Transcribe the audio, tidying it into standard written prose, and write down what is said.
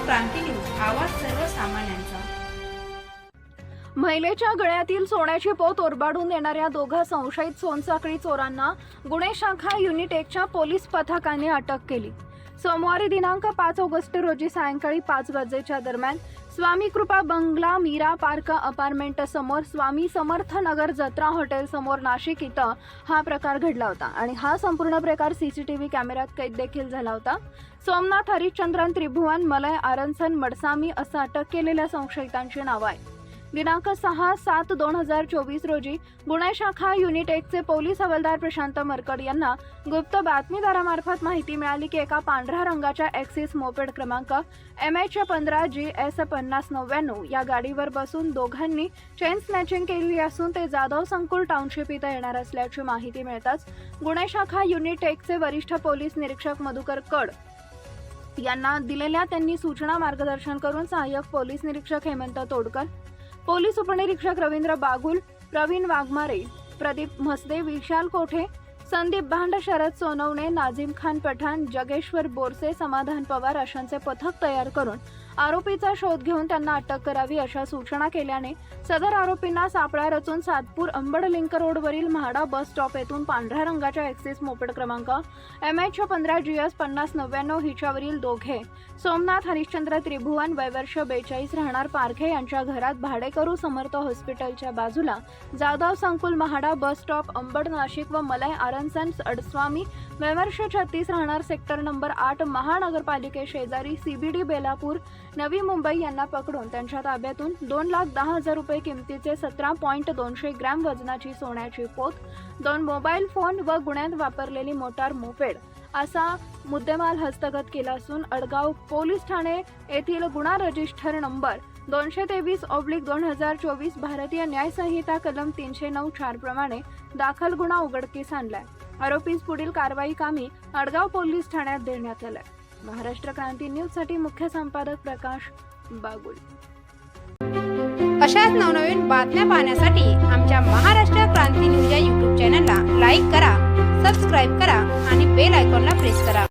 क्रांती news, आवाज सर्वसामान्यांचा। महिलेच्या गळ्यातील सोन्याची पोत ओरबाडून नेणाऱ्या दोघा संशयित सोनसाखळी चोरांना गुन्हे शाखा युनिट 1च्या पोलीस पथकाने अटक केली। सोमवारी दिनांक 5 ऑगस्ट रोजी सायंकाळी 5 वाजेच्या दरम्यान स्वामी कृपा बंगला मीरा पार्क अपार्टमेंट समोर स्वामी समर्थ नगर जत्रा हॉटेल समोर नाशिक इथं हा प्रकार घडला होता आणि हा संपूर्ण प्रकार सीसीटीव्ही कॅमेऱ्यात कैद देखील झाला होता। सोमनाथ हरिश्चंद्रन त्रिभुवन मलय आरनसन मडसामी असं अटक केलेल्या संशयितांची नावं आहेत। दिनांक 6/7/2024 रोजी गुन्हे शाखा युनिट 1चे पोलीस हवालदार प्रशांत मरकड यांना गुप्त बातमीदारामार्फत माहिती मिळाली की एका पांढऱ्या रंगाच्या एक्सिस मोपेड क्रमांक MH15GS5099 या गाडीवर बसून दोघांनी चेन स्नॅचिंग केली असून ते जाधव संकुल टाउनशिप इथं येणार असल्याची माहिती मिळताच गुन्हे शाखा युनिट 1चे वरिष्ठ पोलीस निरीक्षक मधुकर कड यांना दिलेल्या त्यांनी सूचना मार्गदर्शन करून सहाय्यक पोलीस निरीक्षक हेमंत तोडकर, पोलीस उपनिरीक्षक रवींद्र बागुल, प्रवीण वाघमारे, प्रदीप म्हसदे, विशाल कोठे, संदीप भांड, शरद सोनवणे, नाझीम खान पठाण, जगेश्वर बोरसे, समाधान पवार अशांचे पथक तयार करून आरोपीचा शोध घेऊन त्यांना अटक करावी अशा सूचना केल्याने सदर आरोपींना सापळा रचून सातपूर अंबड लिंक रोडवरील म्हाडा बस स्टॉप येथून पांढऱ्या रंगाच्या एक्सिस मोपेड क्रमांक MH15GS5099 हिच्यावरील दोघे सोमनाथ हरिश्चंद्र त्रिभुवन वय वर्ष 42 राहणार पारखे यांच्या घरात भाडेकरू समर्थ हॉस्पिटलच्या बाजूला जाधव संकुल म्हाडा बस स्टॉप अंबड नाशिक व मलय आरनसन अडस्वामी वय वर्ष 36 राहणार सेक्टर नंबर 8 महानगरपालिके शेजारी CBD बेलापूर नवी मुंबई यांना पकडून त्यांच्या ताब्यातून 2,10,000 रुपये किमतीचे 17.200 ग्रॅम वजनाची सोन्याची पोत, 2 मोबाईल फोन व गुन्ह्यात वापरलेली मोटार मोपेड असा मुद्देमाल हस्तगत केला असून अडगाव पोलीस ठाणे येथील गुन्हा रजिस्टर नंबर 223/2024 भारतीय न्याय संहिता कलम 309(4) प्रमाणे दाखल गुन्हा उघडकीस आणलाय। आरोपीस पुढील कारवाई कामी अडगाव पोलीस ठाण्यात देण्यात आलाय। महाराष्ट्र क्रांती न्यूज साठी मुख्य संपादक प्रकाश बागुल। अशाच नवनवीन बातम्या पाहण्यासाठी आमच्या महाराष्ट्र क्रांती न्यूज या YouTube चॅनलला लाईक करा, सबस्क्राईब करा आणि बेल आयकॉनला प्रेस करा।